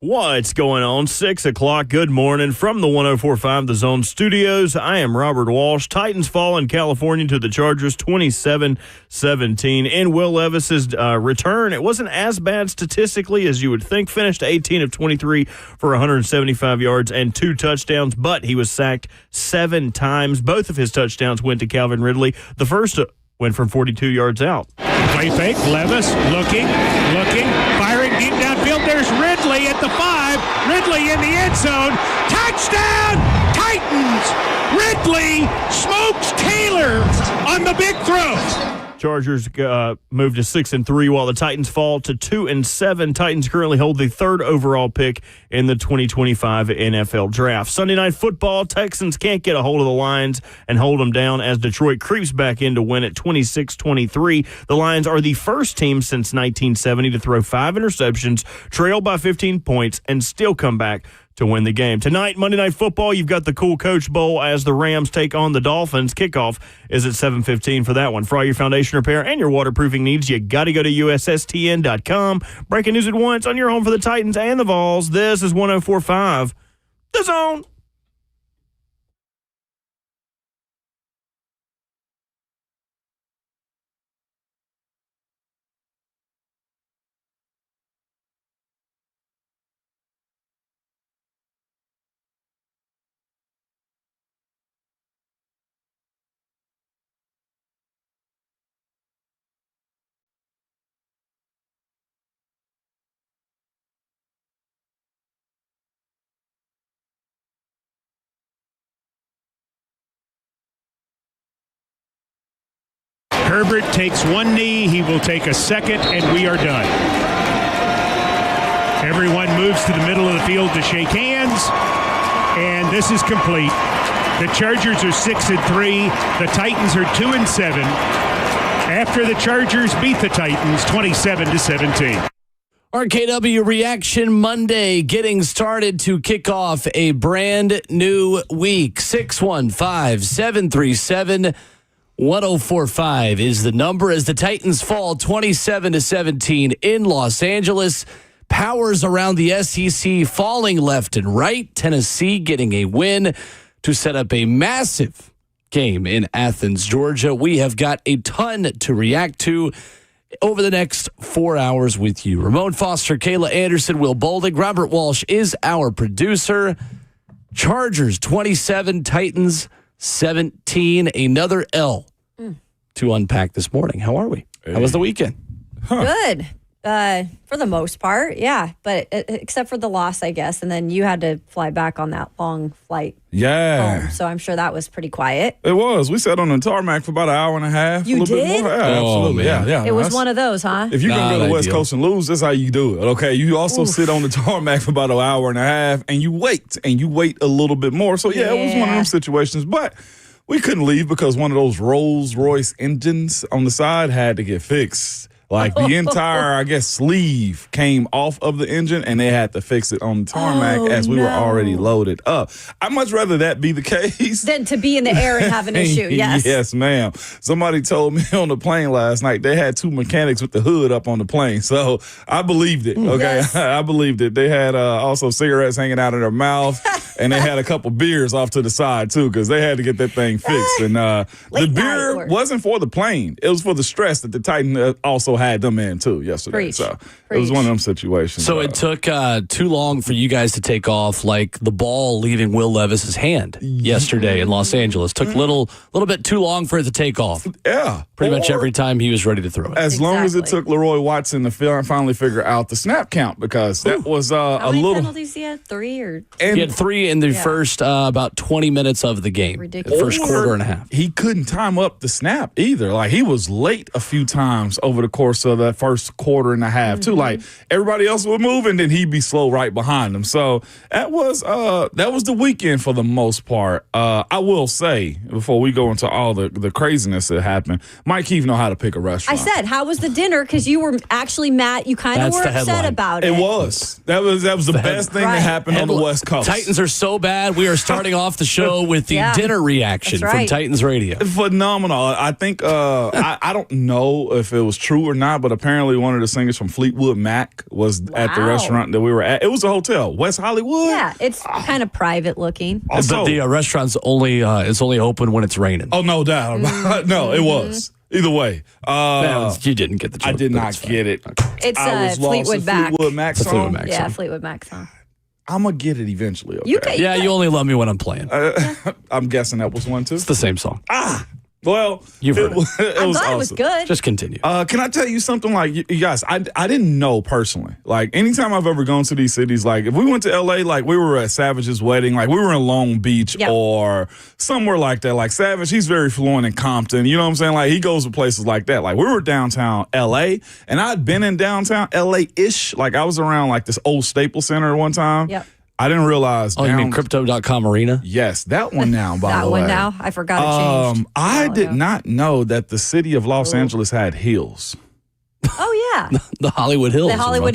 What's going on? 6 o'clock. Good morning from the 104.5 The Zone Studios. I am Robert Walsh. Titans fall in California to the Chargers 27-17. In Will Levis's return, it wasn't as bad statistically as you would think. Finished 18 of 23 for 175 yards and 2 touchdowns, but he was sacked 7 times. Both of his touchdowns went to Calvin Ridley. The first went from 42 yards out. Play fake. Levis looking, firing deep downfield. There's Ridley at the 5. Ridley in the end zone. Touchdown, Titans! Ridley smokes Taylor on the big throw. Chargers moved to 6-3 while the Titans fall to 2-7. Titans currently hold the 3rd overall pick in the 2025 NFL Draft. Sunday Night Football, Texans can't get a hold of the Lions and hold them down as Detroit creeps back in to win at 26-23. The Lions are the first team since 1970 to throw 5 interceptions, trail by 15 points, and still come back to win the game. Tonight, Monday Night Football, you've got the Cool Coach Bowl as the Rams take on the Dolphins. Kickoff is at 7:15 for that one. For all your foundation repair and your waterproofing needs, you got to go to USSTN.com. Breaking news at once on your home for the Titans and the Vols. This is 104.5 The Zone. Herbert takes one knee, he will take a second, and we are done. Everyone moves to the middle of the field to shake hands, and this is complete. The Chargers are 6-3. The Titans are 2-7. After the Chargers beat the Titans 27-17. RKW Reaction Monday getting started to kick off a brand new week. 615-737-1045 is the number as the Titans fall 27-17 in Los Angeles. Powers around the SEC falling left and right. Tennessee getting a win to set up a massive game in Athens, Georgia. We have got a ton to react to over the next 4 hours with you. Ramon Foster, Kayla Anderson, Will Bolding, Robert Walsh is our producer. Chargers 27, Titans 17. Another L to unpack this morning. How are we? How was the weekend? Good. For the most part, yeah. But except for the loss, I guess. And then you had to fly back on that long flight. Yeah. Home, so I'm sure that was pretty quiet. It was. We sat on the tarmac for about an hour and a half. You a little did? Bit more. Yeah, absolutely. Yeah. It was one of those, huh? If you're going to go to the West ideal. Coast and lose, that's how you do it. Okay. You also sit on the tarmac for about an hour and a half and you wait a little bit more. So, yeah, it was one of them situations. But we couldn't leave because one of those Rolls Royce engines on the side had to get fixed. Like the entire, I guess, sleeve came off of the engine and they had to fix it on the tarmac as we were already loaded up. I'd much rather that be the case than to be in the air and have an issue. Yes. Yes, ma'am. Somebody told me on the plane last night they had 2 mechanics with the hood up on the plane. So I believed it. Okay. Yes. I believed it. They had also cigarettes hanging out of their mouth and they had a couple beers off to the side too because they had to get that thing fixed. And the beer wasn't for the plane. It was for the stress that the Titan also had them in too yesterday. Preach. So it was one of them situations. So it took too long for you guys to take off, like the ball leaving Will Levis's hand yesterday in Los Angeles. Took a little bit too long for it to take off. Yeah. Pretty much every time he was ready to throw it. As long as it took Leroy Watson to finally figure out the snap count because that was How a many little. penalties he had? 3 or? He had 3 in the first about 20 minutes of the game. Ridiculous. The first quarter and a half. He couldn't time up the snap either. Like he was late a few times over the course of that first quarter and a half too. Like everybody else would move and then he'd be slow right behind them. So that was the weekend for the most part. I will say before we go into all the craziness that happened, Mike Keefe know how to pick a restaurant. I said, how was the dinner? Because you were actually mad. You kind of That's were the upset headline. about it. It was. That was the best thing that happened on the West Coast. Titans are so bad. We are starting off the show with the dinner reaction That's from right. Titans Radio. Phenomenal. I think I don't know if it was true or not, but apparently one of the singers from Fleetwood Mac was at the restaurant that we were at. It was a hotel, West Hollywood. Yeah, it's kind of private looking. Also, But the restaurant's only it's only open when it's raining. oh, no doubt. No, it was. Either way. You didn't get the joke. I did but not it's fine. get it. It's I was lost Fleetwood in Mac. Fleetwood Mac It's a song. Fleetwood Mac Yeah, song. Fleetwood Mac song. I'm going to get it eventually. Okay? You can, Yeah, you only love me when I'm playing. I'm guessing that was one, too. It's the same song. Well, You've heard it. was, it I'm was glad awesome. it was good. Just continue. Can I tell you something? Like, you guys, I didn't know personally. Like, anytime I've ever gone to these cities, like, if we went to L.A., like, we were at Savage's wedding, like, we were in Long Beach or somewhere like that. Like, Savage, he's very fluent in Compton. You know what I'm saying? Like, he goes to places like that. Like, we were downtown L.A., and I'd been in downtown L.A.-ish. Like, I was around, like, this old Staples Center at one time. Yep. I didn't realize. Oh, you mean Crypto.com Arena? Yes, that one now, by the way. That one now? I forgot it changed. I did not know that the city of Los Angeles had hills. Oh, yeah. The Hollywood Hills. The Hollywood,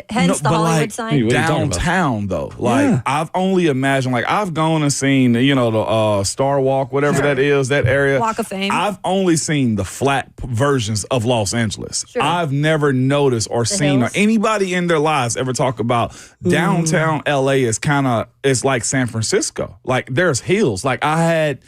hence the but Hollywood like, sign. What are you talking about? Downtown, though. Like, I've only imagined, like, I've gone and seen, the Star Walk, whatever that is, that area. Walk of Fame. I've only seen the flat versions of Los Angeles. Sure. I've never noticed or seen hills? or anybody in their lives ever talk about downtown LA is it's like San Francisco. Like, there's hills. Like, I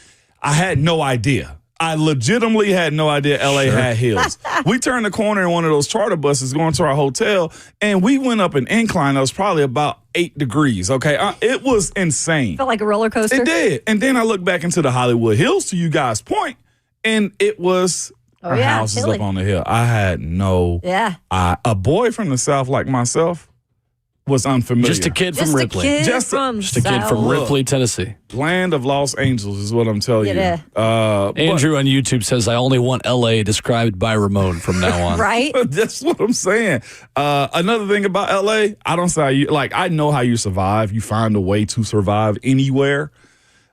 had no idea. I legitimately had no idea LA had hills. We turned the corner in one of those charter buses going to our hotel, and we went up an incline that was probably about 8 degrees, okay? It was insane. Felt like a roller coaster. It did. And then I looked back into the Hollywood Hills, to you guys' point, and it was our houses hilly. up on the hill. I had no Yeah. a boy from the South like myself was unfamiliar. Just a kid from Just Ripley. a kid Just a- from Just a kid from South. Ripley, Tennessee. Land of Los Angeles is what I'm telling Yeah. you. Andrew on YouTube says, I only want LA described by Ramon from now on. Right? That's what I'm saying. Another thing about LA, I don't say I know how you survive. You find a way to survive anywhere.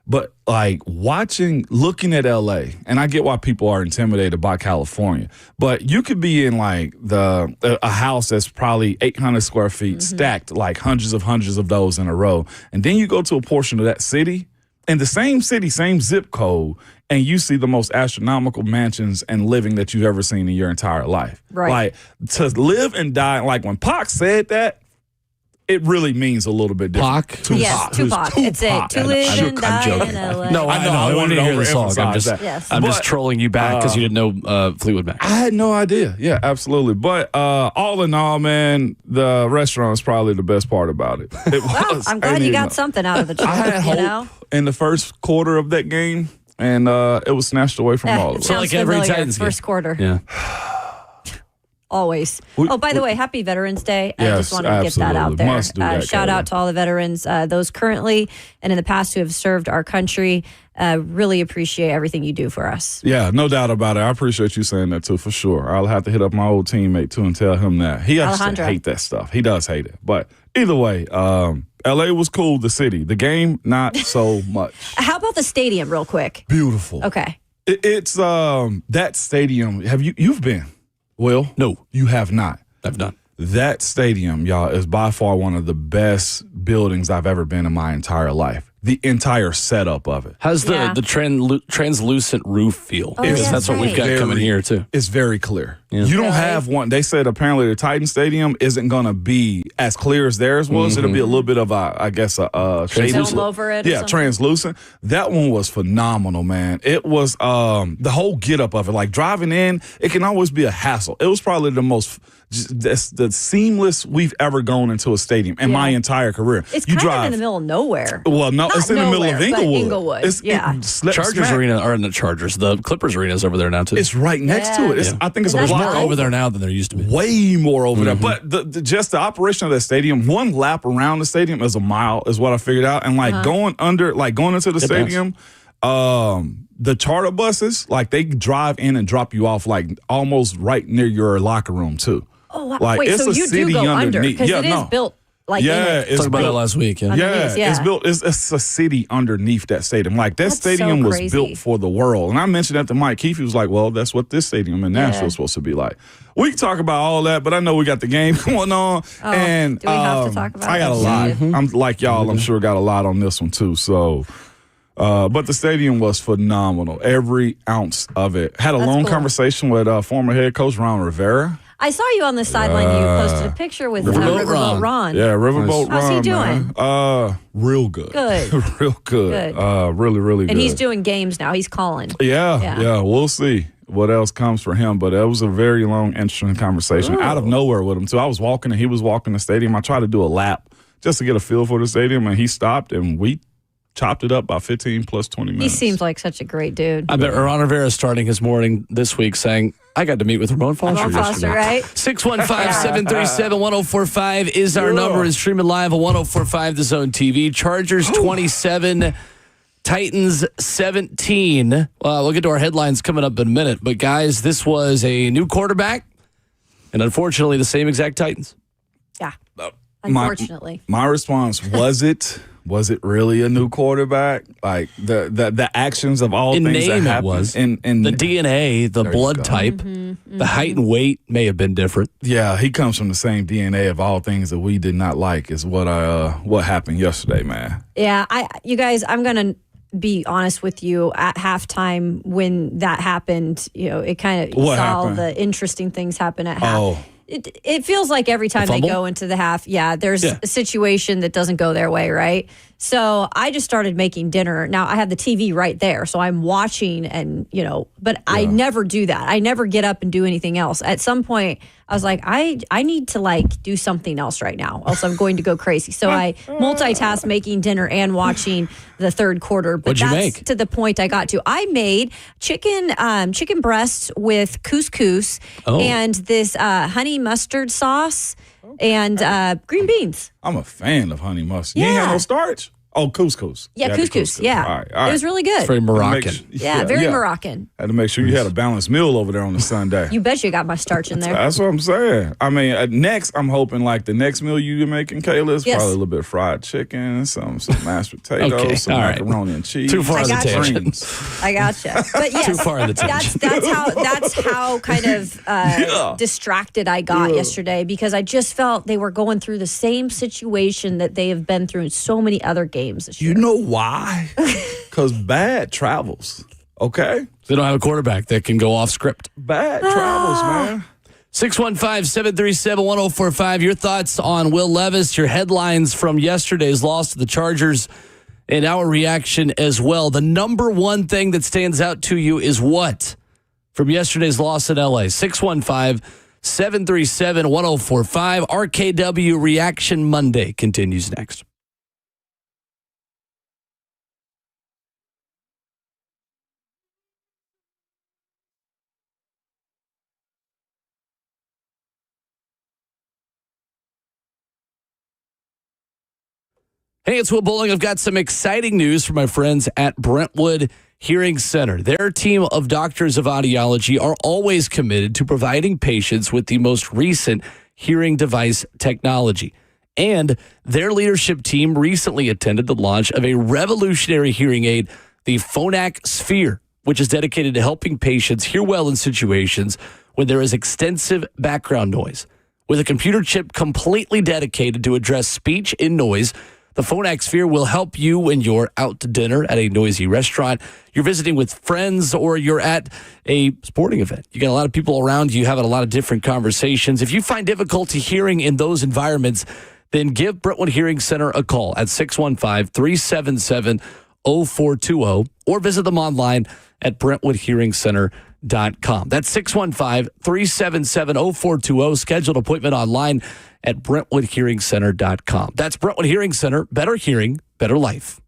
But like looking at LA, and I get why people are intimidated by California, but you could be in like a house that's probably 800 square feet, stacked like hundreds of those in a row. And then you go to a portion of that city, in the same city, same zip code, and you see the most astronomical mansions and living that you've ever seen in your entire life. Right. Like, to live and die, like when Pac said that, it really means a little bit different. Pac? Yes, Tupac. It's a to live and die in LA. No, I know. I wanted to hear the song. I'm just, Yes. I'm just But, trolling you back because you didn't know Fleetwood Mac. I had no idea. Yeah, absolutely. But all in all, man, the restaurant is probably the best part about it. It Well, was. I'm glad you got something out of the trip. I had you know? hope in the first quarter of that game, and it was snatched away from all It of us. So sounds like every familiar. Titans game. First quarter. Yeah. Always. By the way, happy Veterans Day. I Yes, just wanted to get that out absolutely. there. Must do that, Shout Kayla. out to all the veterans, those currently and in the past who have served our country. Really appreciate everything you do for us. Yeah, no doubt about it. I appreciate you saying that too, for sure. I'll have to hit up my old teammate too and tell him that. He actually Alejandro. hate that stuff. He does hate it. But either way, LA was cool, the city. The game, not so much. How about the stadium, real quick? Beautiful. Okay. It's that stadium. You've been? Will? No, You have not. I've done. That stadium, y'all, is by far one of the best buildings I've ever been in my entire life. The entire setup of it. How's the, Yeah. the translucent roof feel? Oh, Because yeah, that's what we've got right. coming here, too. It's very clear. Yeah. You don't Really? have one. They said apparently the Titan Stadium isn't going to be as clear as theirs was. It'll be a little bit of a shade. Film over it or Yeah, something? translucent. That one was phenomenal, man. It was the whole get up of it. Like driving in, it can always be a hassle. It was probably the most the seamless we've ever gone into a stadium in my entire career. It's you kind drive of in the middle of nowhere. Well, no, Not it's in the middle of nowhere, but Inglewood. Inglewood, It's yeah. Chargers Arena, or not Chargers, the Clippers Arena is over there now, too. It's right next to it. It's, Yeah. I think it's Is a that block nice? over there now than there used to be. way more over there. But just the operation of that stadium, one lap around the stadium is a mile, is what I figured out. And like going into the stadium, the charter buses, like they drive in and drop you off like almost right near your locker room too. Oh, wow. Like, Wait, it's so a you do city go under underneath. because Yeah, it is no. built like in Yeah, it. it's Talked about it built. last week. Yeah. Underneath, It's yeah. built. It's a city underneath that stadium. Like that That's so stadium was crazy. built for the world. And I mentioned that to Mike Keefe. He was like, "Well, that's what this stadium in Nashville is supposed to be like." We can talk about all that, but I know we got the game going on. And do we have to talk about I got it? a lot. Mhm. I'm like y'all. I'm sure got a lot on this one too. So. But the stadium was phenomenal. Every ounce of it. Had a long cool. conversation with former head coach Ron Rivera. I saw you on the sideline. You posted a picture with Riverboat Ron. Yeah, Riverboat Ron. How's he doing? Man. Real good. Good. Real good. Really, really good. And he's doing games now. He's calling. Yeah. We'll see what else comes for him. But it was a very long, interesting conversation out of nowhere with him, too. I was walking and he was walking the stadium. I tried to do a lap just to get a feel for the stadium, and he stopped, and we chopped it up by 15 plus 20 minutes. He seems like such a great dude. I bet Ron Rivera is starting his morning this week saying, I got to meet with Ramon Foster yesterday. Right? 615-737-1045 is our number. And streaming live at 1045 The Zone TV. Chargers 27, Titans 17. We'll get to our headlines coming up in a minute. But, guys, this was a new quarterback, and unfortunately the same exact Titans. Yeah, unfortunately. My response, was it really a new quarterback? Like the actions of all in things name that happened. It was. In the DNA, the blood type, the height and weight may have been different. Yeah, he comes from the same DNA of all things that we did not like is what happened yesterday, man. Yeah, you guys, I'm going to be honest with you. At halftime when that happened, it kind of saw all the interesting things happen at half. Oh. It feels like every time they go into the half, there's a situation that doesn't go their way, right? So I just started making dinner. Now I have the TV right there, so I'm watching but I never do that. I never get up and do anything else. At some point, I was like, I need to do something else right now, else I'm going to go crazy. So I multitask making dinner and watching the third quarter. But What'd you make? To the point I got to. I made chicken breasts with couscous and this honey mustard sauce and green beans. I'm a fan of honey mustard. You ain't had no starch? Oh, couscous. Yeah, couscous. Yeah. All right. It was really good. It's very Moroccan. Very Moroccan. Had to make sure you had a balanced meal over there on the Sunday. You bet you got my starch in there. That's what I'm saying. I mean, next, I'm hoping the next meal you're making, Kayla, is probably a little bit of fried chicken, some mashed potatoes, some macaroni and cheese. Too far in the tangent. I gotcha. But yes, too far in the tangent. That's how kind of distracted I got yesterday, because I just felt they were going through the same situation that they have been through in so many other games this year. You know why? Because bad travels. Okay? They don't have a quarterback that can go off script. Bad travels, man. 615-737-1045. Your thoughts on Will Levis, your headlines from yesterday's loss to the Chargers, and our reaction as well. The number one thing that stands out to you is what from yesterday's loss in L.A.? 615-737-1045. RKW Reaction Monday continues next. Hey, it's Will Bowling. I've got some exciting news for my friends at Brentwood Hearing Center. Their team of doctors of audiology are always committed to providing patients with the most recent hearing device technology. And their leadership team recently attended the launch of a revolutionary hearing aid, the Phonak Sphere, which is dedicated to helping patients hear well in situations when there is extensive background noise. With a computer chip completely dedicated to address speech and noise, the Phonak Sphere will help you when you're out to dinner at a noisy restaurant, you're visiting with friends, or you're at a sporting event. You got a lot of people around you having a lot of different conversations. If you find difficulty hearing in those environments, then give Brentwood Hearing Center a call at 615-377-0420 or visit them online at BrentwoodHearingCenter.com. That's 615-377-0420. Scheduled appointment online at BrentwoodHearingCenter.com. That's Brentwood Hearing Center. Better hearing, better life.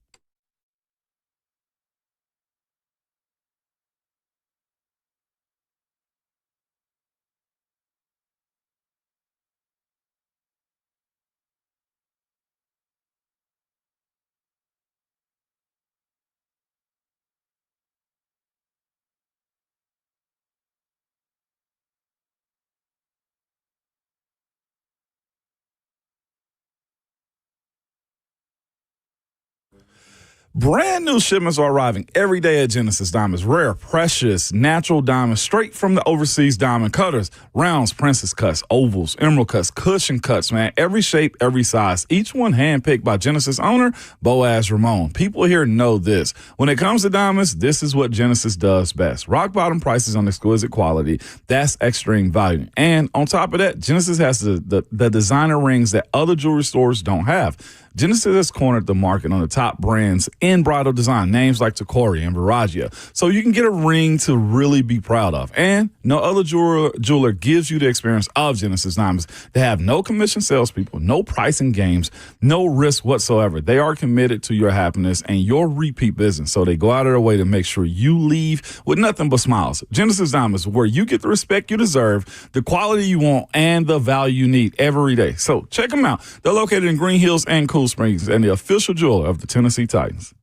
Brand new shipments are arriving every day at Genesis Diamonds. Rare, precious, natural diamonds straight from the overseas diamond cutters. Rounds, princess cuts, ovals, emerald cuts, cushion cuts, man. Every shape, every size. Each one handpicked by Genesis owner Boaz Ramon. People here know this. When it comes to diamonds, this is what Genesis does best. Rock bottom prices on exquisite quality. That's extreme value. And on top of that, Genesis has the designer rings that other jewelry stores don't have. Genesis has cornered the market on the top brands in bridal design, names like Tacori and Viragia. So you can get a ring to really be proud of. And no other jeweler gives you the experience of Genesis Diamonds. They have no commission salespeople, no pricing games, no risk whatsoever. They are committed to your happiness and your repeat business. So they go out of their way to make sure you leave with nothing but smiles. Genesis Diamonds, where you get the respect you deserve, the quality you want, and the value you need every day. So check them out. They're located in Green Hills and Cool Springs and the official jeweler of the Tennessee Titans.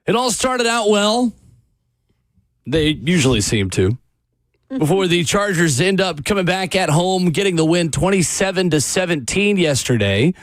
It all started out well. They usually seem to. Before the Chargers end up coming back at home, getting the win 27-17 yesterday.